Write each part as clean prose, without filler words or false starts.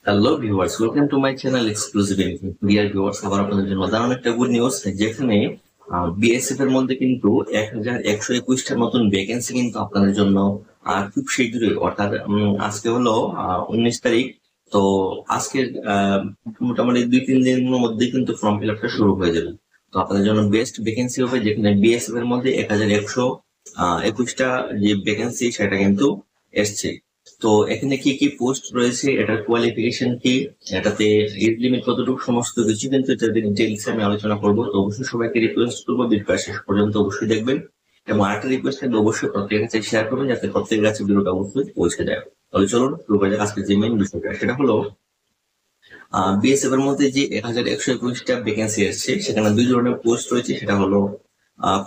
Hello viewers, welcome to my channel exclusive info. Dear viewers, আবার আপনাদের জন্য দারুণ একটা গুড নিউজ, যেখানে বিএসএফ এর মধ্যে কিন্তু 1121টার মতন ভ্যাকেন্সি কিন্তু আপনাদের জন্য খুব শীঘ্রই, অর্থাৎ আজকে হলো 19 তারিখ। তো আজকের মোটামুটি 2-3 দিনের মধ্যে কিন্তু ফর্ম ফিল আপটা শুরু হয়ে যাবে। তো আপনাদের জন্য বেস্ট ভ্যাকেন্সি হবে, যেখানে বিএসএফ এর মধ্যে 1121টা যে ভ্যাকেন্সি সেটা কিন্তু এসছে। তো এখানে কি কি পোস্ট রয়েছে, এটার কোয়ালিফিকেশন কি, এটাতে এজ লিমিট কতটুকু, সমস্ত কিছু কিন্তু এটাতে ডিটেইলস আমি আলোচনা করবো। তো অবশ্যই সবাইকে রিকোয়েস্ট করবো ভিডিওটা শেষ পর্যন্ত অবশ্যই দেখবেন, এবং আরেকটা রিকোয়েস্ট থাকবে, অবশ্যই প্রত্যেকের কাছে শেয়ার করবেন যাতে প্রত্যেকের কাছে ভিডিওটা অবশ্যই পৌঁছে যায়। তাহলে চলুন শুরু করা যাক আজকে যে মেইন বিষয়টা, সেটা হলো বিএসএফ এর মধ্যে যে 1121টা ভ্যাকেন্সি এসেছে, সেখানে দুই ধরনের পোস্ট রয়েছে। সেটা হলো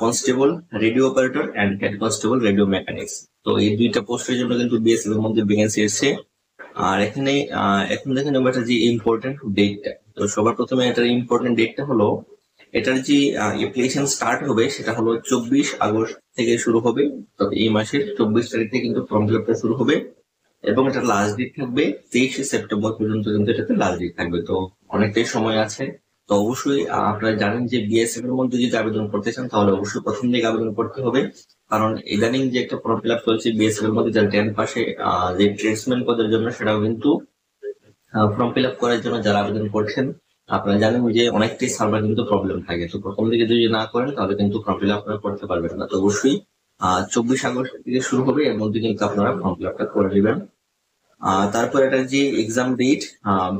constable radio operator and head constable radio mechanics. তো এই দুইটা পোস্টের জন্য কিন্তু বিএসএফ এর মধ্যে ভ্যাকেন্সি এসেছে। আর এখানে এখন দেখেন এটা যে ইম্পর্টেন্ট ডেটটা। তো সবার প্রথমে এটার ইম্পর্টেন্ট ডেটটা হলো, এটার যে অ্যাপ্লিকেশন স্টার্ট হবে সেটা হলো 24 আগস্ট থেকে শুরু হবে। তবে এই মাসের 24 তারিখ থেকে কিন্তু ফর্ম ফিল আপটা শুরু হবে, এবং এটা লাস্ট ডেট থাকবে 23 সেপ্টেম্বর পর্যন্ত কিন্তু এটাতে লাস্ট ডেট থাকবে। তো অনেকটাই সময় আছে। তো অবশ্যই আপনারা জানেন যে বিএসএফ এর মধ্যে যদি আবেদন করতে চান তাহলে অবশ্যই প্রথম দিকে আবেদন করতে হবে, কারণ ইদানিং যে একটা ফর্ম ফিল আপ চলছে বিএসএফ এর মধ্যে, যারা 10 পাশে যে ট্রেডসম্যান পদের জন্য, সেটাও কিন্তু ফর্ম ফিল আপ করার জন্য যারা আবেদন করছেন, আপনারা জানেন যে অনেকটাই সার্ভার কিন্তু প্রবলেম থাকে। তো প্রথম দিকে যদি না করেন তাহলে কিন্তু ফর্ম ফিল আপ আপনারা করতে পারবেন না। তো অবশ্যই 24 আগস্ট থেকে শুরু হবে, এর মধ্যে কিন্তু আপনারা ফর্ম ফিল আপটা করে নেবেন। তারপর এটা যে এক্সাম ডেট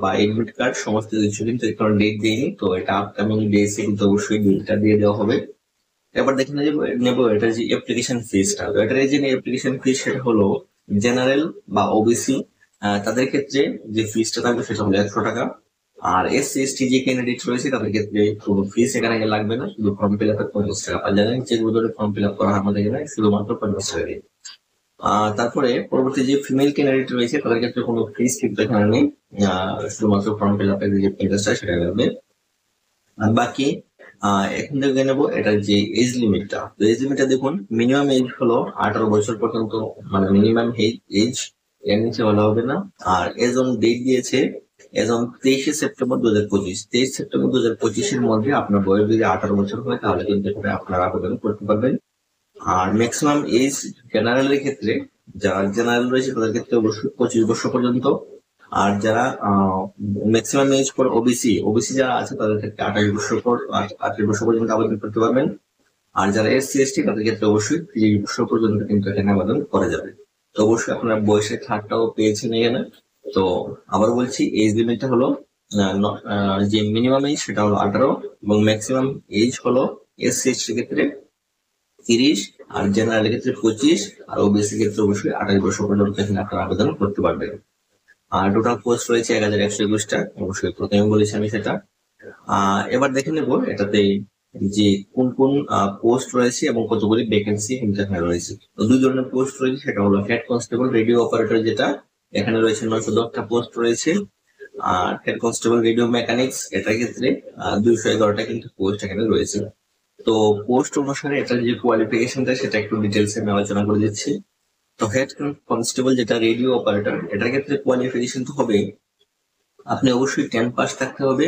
বা এডমিট কার্ড সমস্ত কিছু কিন্তু এখন ডেট দেয়নি, তো এটা আপকামিং ডেজে কিন্তু অবশ্যই ডেটটা দিয়ে দেওয়া হবে। এবার দেখে নেবো এটার যে অ্যাপ্লিকেশন ফিসটা। তো এটার যে অ্যাপ্লিকেশন ফিস সেটা হলো জেনারেল বা ওবিসি তাদের ক্ষেত্রে যে ফিসটা থাকবে সেটা হলো 100 টাকা। আর এসসি এসটি যে ক্যান্ডিডেট রয়েছে তাদের ক্ষেত্রে কোনো ফিস এখানে লাগবে না, শুধু ফর্ম ফিল আপের 50 টাকা। আর জানেন যেগুলো ফর্ম ফিল আপ করা হয় আমাদের এখানে শুধুমাত্র 50 টাকা দিয়ে। তারপরে পরবর্তী যে ফিমেল ক্যান্ডিডেট রয়েছে তাদের ক্ষেত্রে কোনো ফিস কিন্তু এখানে নেই, শুধুমাত্র ফর্ম ফিল আপের যে 50 টাকা সেটা লাগবে। আর বাকি এখন দেখে নেবো এটার যে এজ লিমিটটা। তো এজ লিমিটটা দেখুন, মিনিমাম এজ হলো 18 বছর পর্যন্ত, মানে মিনিমাম এজ, এর নিচে বলা হবে না। আর এজ অন ডেট দিয়েছে এজ অন 23 সেপ্টেম্বর 2025। 23 সেপ্টেম্বর 2025-এর মধ্যে আপনার বয়স যদি 18 বছর হয় তাহলে কিন্তু এখানে আপনারা আবেদন করতে পারবেন। আর ম্যাক্সিমাম এজ জেনারেলের ক্ষেত্রে, যারা জেনারেল রয়েছে তাদের ক্ষেত্রে অবশ্যই 25 বছর পর্যন্ত। আর যারা maximum age for OBC, OBC যারা আছে তাদের ক্ষেত্রে 28 বছর পর্যন্ত আবেদন করতে পারবেন। আর যারা এসসি এসটি তাদের ক্ষেত্রে অবশ্যই 30 বছর পর্যন্ত কিন্তু এখানে আবেদন করা যাবে। তো অবশ্যই আপনার বয়সের ছাড়টাও পেয়েছেন এখানে। তো আবার বলছি, এজ লিমিটটা হলো যে মিনিমাম এজ সেটা হলো 18, এবং ম্যাক্সিমাম এজ হলো এসসি এসটি ক্ষেত্রে 30, আর জেনারেল ক্ষেত্রে 25, আর ওবিসি ক্ষেত্রে অবশ্যই 28 বছর পর্যন্ত এখানে আপনারা আবেদন করতে পারবেন। আর টোটাল পোস্ট রয়েছে 1121টা, অবশ্যই প্রথমে বলেছি আমি সেটা। এবার দেখে নেব এটাতে যে কোন কোন পোস্ট রয়েছে এবং কতগুলি ভ্যাকেন্সি এখানে রয়েছে। তো দুই ধরনের পোস্ট রয়েছে, সেটা হলো হেড কনস্টেবল রেডিও অপারেটর, যেটা এখানে রয়েছে 910টা পোস্ট রয়েছে। আর হেড কনস্টেবল রেডিও মেকানিক্স, এটার ক্ষেত্রে 211টা কিন্তু পোস্ট এখানে রয়েছে। তো পোস্ট অনুসারে এটার যে কোয়ালিফিকেশনটা সেটা একটু ডিটেলস আমি আলোচনা করে দিচ্ছি। তো হেড কনস্টেবল যেটা রেডিও অপারেটর, এটার ক্ষেত্রে কোয়ালিফিকেশন তো হবে, আপনি অবশ্যই 10 পাস থাকতে হবে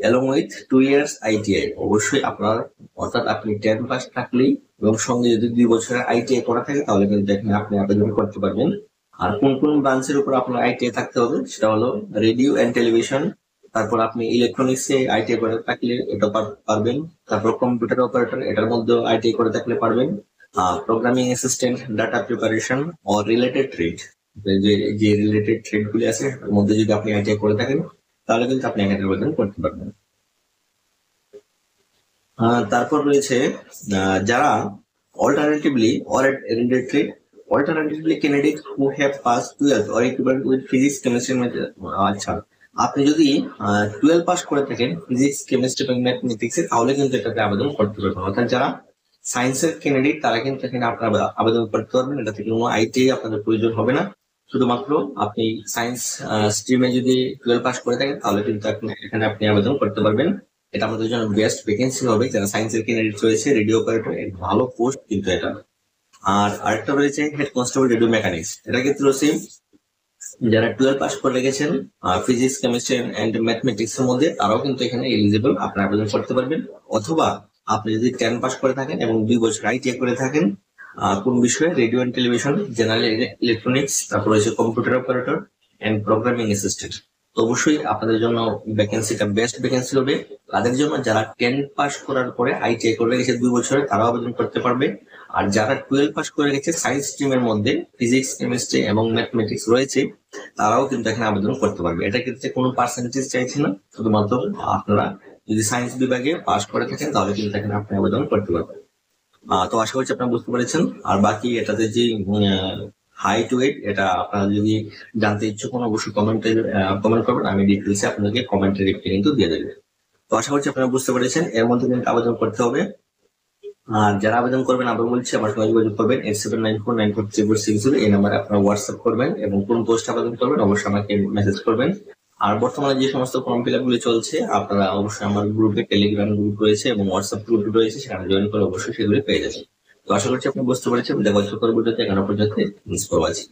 along with 2 years ITI অবশ্যই আপনার, অর্থাৎ আপনি 10 পাস থাকলেই এবং সঙ্গে যদি 2 বছরের আইটিআই করা থাকে তাহলে কিন্তু এখানে আপনি আবেদন করতে পারবেন। আর কোন কোন ব্রাঞ্চের উপর আপনার আইটিআই থাকতে হবে সেটা হলো রেডিও অ্যান্ড টেলিভিশন, তারপর আপনি ইলেকট্রনিক্সে আইটিআই করে থাকলে এটা পারবেন। তারপর কম্পিউটার অপারেটর, এটার মধ্যে আইটিআই করে থাকলে পারবেন। Programming assistant, data preparation or related trade, যে যে রিলেটেড ট্রেড গুলি আছে এর মধ্যে যদি আপনি আইটিআই করে থাকেন তাহলে কিন্তু আপনি এখানে আবেদন করতে পারবেন। তারপর রয়েছে যারা alternatively or alternatively candidate who have pass 12 or equivalent with physics chemistry. আচ্ছা, আপনি যদি 12 পাস করে থাকেন ফিজিক্স কেমিস্ট্রি এবং ম্যাথমেটিক্সে তাহলে কিন্তু এটাতে আবেদন করতে পারবেন। অর্থাৎ যারা সায়েন্সের ক্যান্ডিডেট তারা কিন্তু এখানে আপনারা আবেদন করতে পারবেন, এটাতে কোনো আইটিআই আপনাদের প্রয়োজন হবে না। শুধুমাত্র আপনি সায়েন্স স্ট্রিমে যদি 12 পাস করে থাকেন তাহলে কিন্তু এখানে আপনি আবেদন করতে পারবেন। এটা আমাদের জন্য বেস্ট ভ্যাকেন্সি হবে, যারা সায়েন্সের ক্যান্ডিডেট রয়েছে রেডিও অপারেটর, ভালো পোস্ট কিন্তু এটা। আর আরেকটা রয়েছে হেড কনস্টেবল রেডিও মেকানিক্স, এটা ক্ষেত্রে সেম যারা 12 পাস করে রেখেছেন ফিজিক্স, কেমিস্ট্রি এন্ড ম্যাথমেটিক্স এর মধ্যে, তারাও কিন্তু এখানে এলিজিবল, আপনি আবেদন করতে পারবেন। অথবা আপনি যদি 10 পাস করে থাকেন এবং 2 বছর আইটিআই করে থাকেন কোন বিষয়ে, radio and television, general electronics, তারপর হচ্ছে computer operator and programming assistant, তো অবশ্যই আপনাদের জন্য ভ্যাকেন্সিটা বেস্ট ভ্যাকেন্সি হবে তাদের জন্য যারা 10 পাস করার পরে আইটিআই করে গেছে 2 বছরে, তারাও আবেদন করতে পারবে। আর যারা 12 পাস করে গেছে সায়েন্স স্ট্রিমের মধ্যে ফিজিক্স, কেমিস্ট্রি এবং ম্যাথমেটিক্স রয়েছে, তারাও কিন্তু এখানে আবেদন করতে পারবে। এটা ক্ষেত্রে কোনো পার্সেন্টেজ চাইছে না, শুধুমাত্র আপনারা যদি সায়েন্স বিভাগে পাস করে থাকেন তাহলে কিন্তু এখানে আপনি আবেদন করতে পারবেন। তো আশা করছি আপনারা বুঝতে পেরেছেন। আর বাকি এটাতে যে হাইট ওয়েট, এটা আপনারা যদি জানতে ইচ্ছুক হন অবশ্যই কমেন্ট করবেন, আমি ডিটেলসে আপনাদেরকে কমেন্টে রিপ্লাই কিন্তু দিয়ে দেবেন। তো আশা করছি আপনারা বুঝতে পেরেছেন, এর মধ্যে কিন্তু আবেদন করতে হবে। আর যারা আবেদন করবেন আবার বলছি আমার সঙ্গে যোগাযোগ করবেন 8794943460, এই নাম্বারে আপনারা হোয়াটসঅ্যাপ করবেন এবং কোন পোস্ট আবেদন করবেন অবশ্যই আমাকে মেসেজ করবেন। আর বর্তমানে যে সমস্ত ফর্ম ফিল আপ গুলি চলছে, আপনারা অবশ্যই আমার গ্রুপে, টেলিগ্রাম গ্রুপ রয়েছে এবং হোয়াটসঅ্যাপ গ্রুপ রয়েছে, সেখানে জয়েন করে অবশ্যই সেগুলি পেয়ে যাবেন। তো আশা করছি আপনি বুঝতে পেরেছেন। দেখা হচ্ছে পরবর্তীতে, এখানে পর্যন্ত মিস করবো আছি।